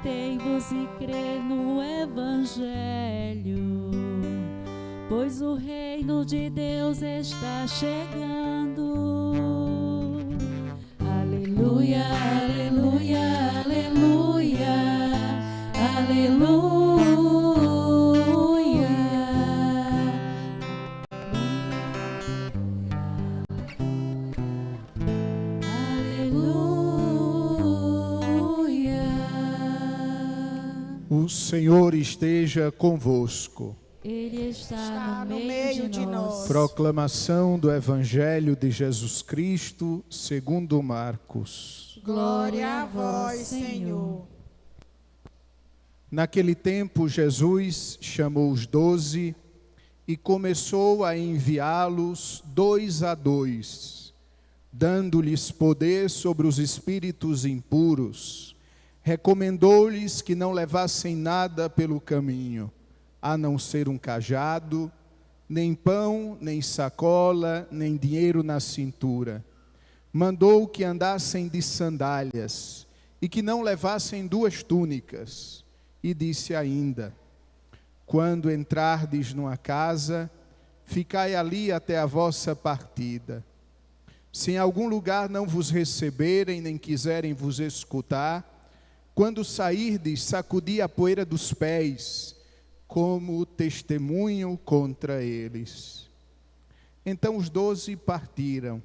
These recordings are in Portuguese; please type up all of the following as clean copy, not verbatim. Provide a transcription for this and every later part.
convertei-vos e crê no Evangelho, pois o reino de Deus está chegando. Aleluia, aleluia, aleluia, aleluia. O Senhor esteja convosco. Ele está no meio de nós. Proclamação do Evangelho de Jesus Cristo, segundo Marcos. Glória a vós, Senhor. Naquele tempo, Jesus chamou os 12 e começou a enviá-los 2 a 2, dando-lhes poder sobre os espíritos impuros. Recomendou-lhes que não levassem nada pelo caminho, a não ser um cajado, nem pão, nem sacola, nem dinheiro na cintura. Mandou que andassem de sandálias e que não levassem 2 túnicas. E disse ainda: quando entrardes numa casa, ficai ali até a vossa partida. Se em algum lugar não vos receberem, nem quiserem vos escutar, quando sairdes, sacudi a poeira dos pés, como testemunho contra eles. Então os 12 partiram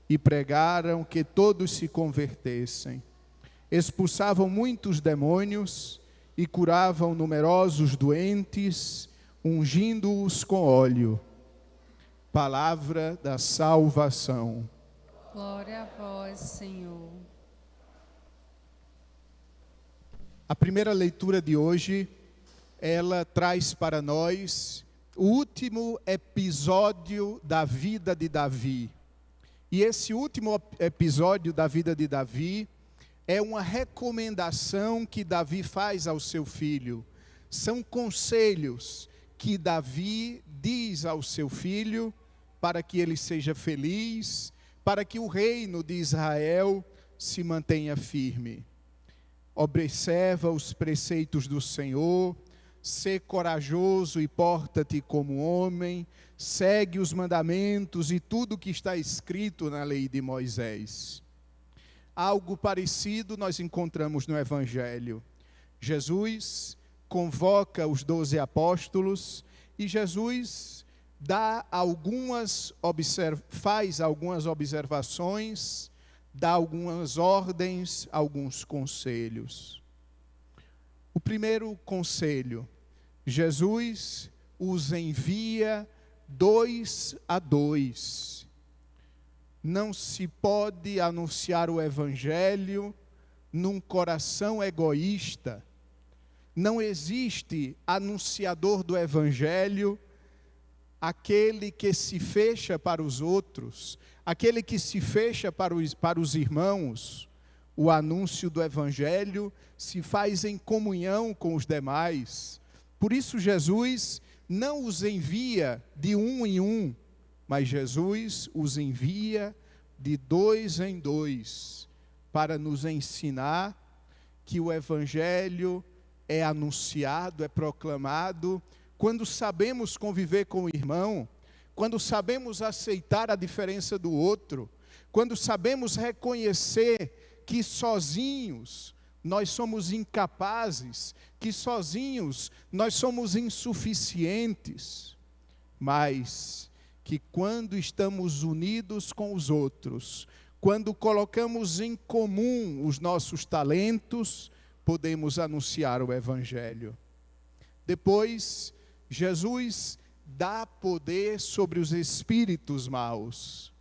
e pregaram que todos se convertessem. Expulsavam muitos demônios e curavam numerosos doentes, ungindo-os com óleo. Palavra da salvação. Glória a vós, Senhor. A primeira leitura de hoje, ela traz para nós o último episódio da vida de Davi. E esse último episódio da vida de Davi é uma recomendação que Davi faz ao seu filho. São conselhos que Davi diz ao seu filho para que ele seja feliz, para que o reino de Israel se mantenha firme. Observa os preceitos do Senhor, sê corajoso e porta-te como homem, segue os mandamentos e tudo que está escrito na lei de Moisés. Algo parecido nós encontramos no Evangelho. Jesus convoca os 12 apóstolos e Jesus faz algumas observações, dá algumas ordens, alguns conselhos. O primeiro conselho: Jesus os envia 2 a 2. Não se pode anunciar o Evangelho num coração egoísta. Não existe anunciador do Evangelho aquele que se fecha para os outros, aquele que se fecha para os irmãos. O anúncio do Evangelho se faz em comunhão com os demais. Por isso Jesus não os envia de um em um, mas Jesus os envia de 2 em 2, para nos ensinar que o Evangelho é anunciado, é proclamado, quando sabemos conviver com o irmão, quando sabemos aceitar a diferença do outro, quando sabemos reconhecer que sozinhos nós somos incapazes, que sozinhos nós somos insuficientes, mas que quando estamos unidos com os outros, quando colocamos em comum os nossos talentos, podemos anunciar o Evangelho. Depois, Jesus dá poder sobre os espíritos maus.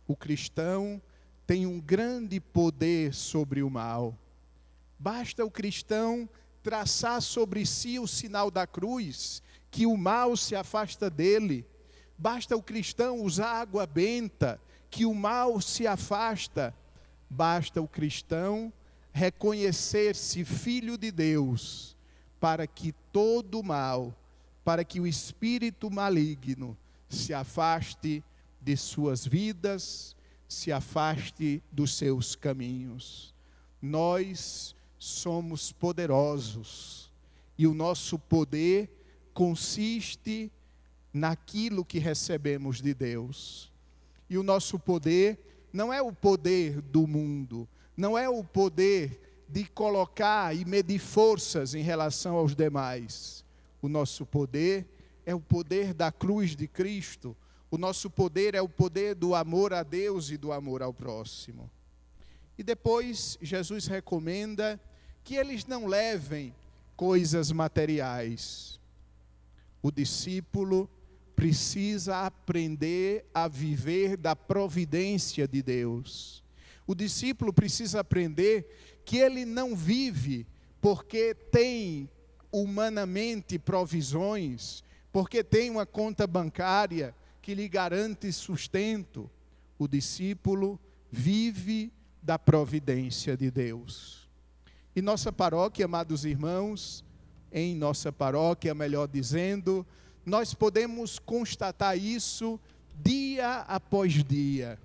O cristão tem um grande poder sobre o mal. Basta o cristão traçar sobre si o sinal da cruz, que o mal se afasta dele. Basta o cristão usar água benta, que o mal se afasta. Basta o cristão reconhecer-se filho de Deus, para que todo mal, para que o espírito maligno se afaste de suas vidas, se afaste dos seus caminhos. Nós somos poderosos. E o nosso poder consiste naquilo que recebemos de Deus. E o nosso poder não é o poder do mundo, não é o poder de colocar e medir forças em relação aos demais. O nosso poder é o poder da cruz de Cristo. O nosso poder é o poder do amor a Deus e do amor ao próximo. E depois Jesus recomenda que eles não levem coisas materiais. O discípulo precisa aprender a viver da providência de Deus. O discípulo precisa aprender que ele não vive porque tem humanamente provisões, porque tem uma conta bancária que lhe garante sustento. O discípulo vive da providência de Deus. E nossa paróquia, amados irmãos, em nossa paróquia, melhor dizendo, nós podemos constatar isso dia após dia.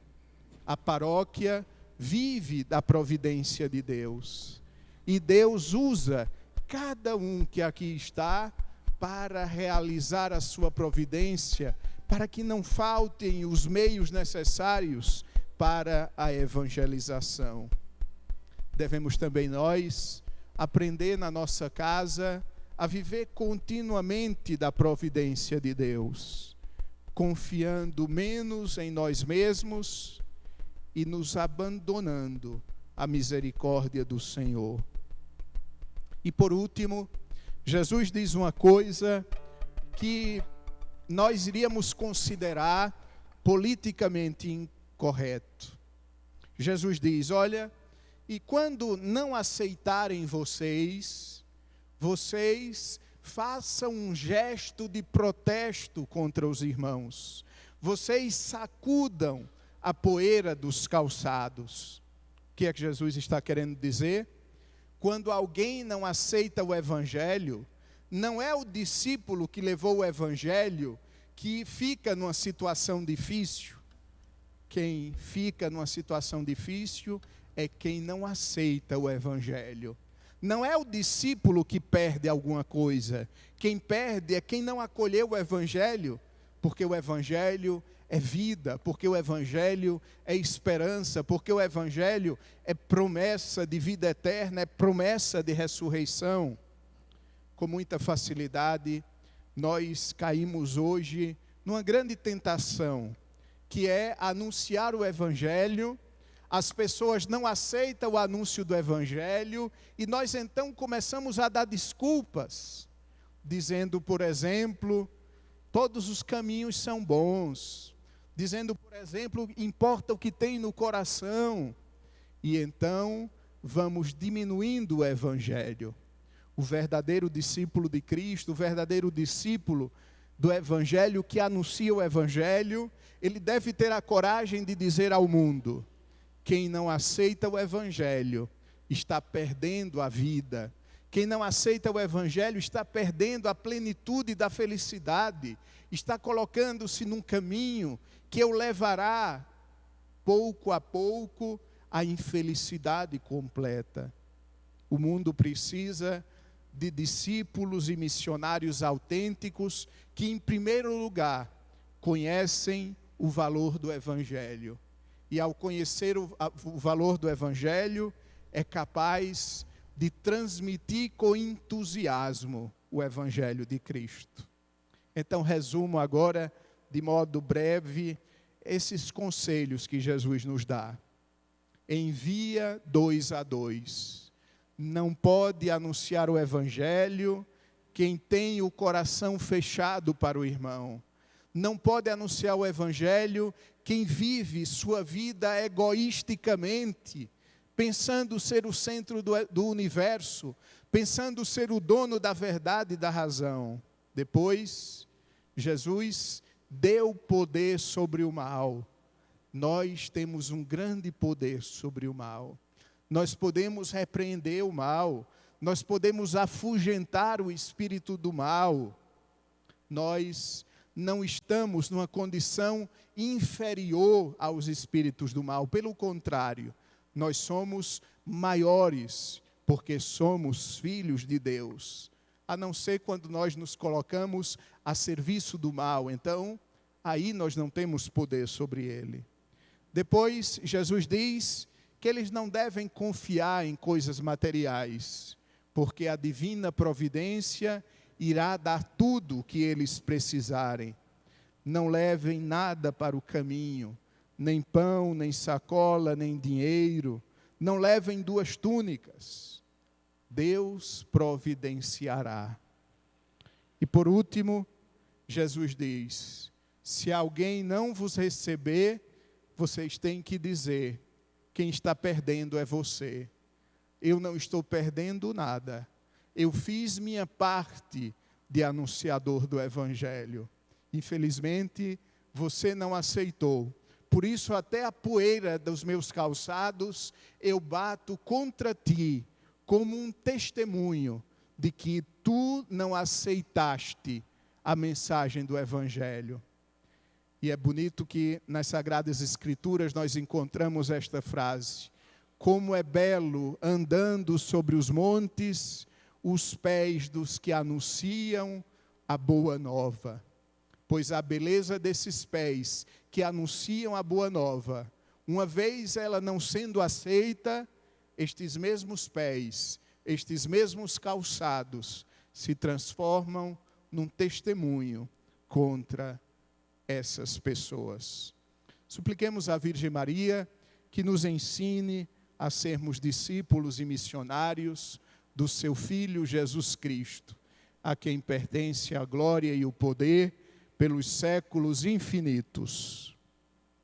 A paróquia vive da providência de Deus. E Deus usa cada um que aqui está para realizar a sua providência, para que não faltem os meios necessários para a evangelização. Devemos também nós aprender na nossa casa a viver continuamente da providência de Deus, confiando menos em nós mesmos e nos abandonando à misericórdia do Senhor. E por último, Jesus diz uma coisa que nós iríamos considerar politicamente incorreto. Jesus diz: olha, e quando não aceitarem vocês façam um gesto de protesto contra os irmãos. Vocês sacudam a poeira dos calçados. O que é que Jesus está querendo dizer? Quando alguém não aceita o Evangelho, não é o discípulo que levou o Evangelho que fica numa situação difícil. Quem fica numa situação difícil é quem não aceita o Evangelho. Não é o discípulo que perde alguma coisa. Quem perde é quem não acolheu o Evangelho, porque o Evangelho é vida, porque o Evangelho é esperança, porque o Evangelho é promessa de vida eterna, é promessa de ressurreição. Com muita facilidade, nós caímos hoje numa grande tentação, que é anunciar o Evangelho. As pessoas não aceitam o anúncio do Evangelho e nós então começamos a dar desculpas, dizendo, por exemplo, todos os caminhos são bons, dizendo, por exemplo, importa o que tem no coração, e então vamos diminuindo o Evangelho. O verdadeiro discípulo de Cristo, o verdadeiro discípulo do Evangelho que anuncia o Evangelho, ele deve ter a coragem de dizer ao mundo: quem não aceita o Evangelho está perdendo a vida. Quem não aceita o Evangelho está perdendo a plenitude da felicidade. Está colocando-se num caminho que o levará, pouco a pouco, à infelicidade completa. O mundo precisa de discípulos e missionários autênticos que, em primeiro lugar, conhecem o valor do Evangelho. E ao conhecer o valor do Evangelho, é capaz de transmitir com entusiasmo o Evangelho de Cristo. Então, resumo agora, de modo breve, esses conselhos que Jesus nos dá. Envia 2 a 2. Não pode anunciar o Evangelho quem tem o coração fechado para o irmão. Não pode anunciar o Evangelho quem vive sua vida egoisticamente, pensando ser o centro do universo, pensando ser o dono da verdade e da razão. Depois, Jesus deu poder sobre o mal. Nós temos um grande poder sobre o mal. Nós podemos repreender o mal, nós podemos afugentar o espírito do mal. Nós não estamos numa condição inferior aos espíritos do mal. Pelo contrário, nós somos maiores porque somos filhos de Deus. A não ser quando nós nos colocamos a serviço do mal, então aí nós não temos poder sobre ele. Depois, Jesus diz que eles não devem confiar em coisas materiais, porque a divina providência irá dar tudo o que eles precisarem. Não levem nada para o caminho, nem pão, nem sacola, nem dinheiro. Não levem 2 túnicas. Deus providenciará. E por último, Jesus diz: se alguém não vos receber, vocês têm que dizer: quem está perdendo é você. Eu não estou perdendo nada. Eu fiz minha parte de anunciador do Evangelho. Infelizmente, você não aceitou. Por isso, até a poeira dos meus calçados, eu bato contra ti, como um testemunho de que tu não aceitaste a mensagem do Evangelho. E é bonito que nas Sagradas Escrituras nós encontramos esta frase: como é belo andando sobre os montes os pés dos que anunciam a boa nova. Pois a beleza desses pés que anunciam a boa nova, uma vez ela não sendo aceita, estes mesmos pés, estes mesmos calçados, se transformam num testemunho contra essas pessoas. Supliquemos à Virgem Maria que nos ensine a sermos discípulos e missionários do seu Filho Jesus Cristo, a quem pertence a glória e o poder pelos séculos infinitos.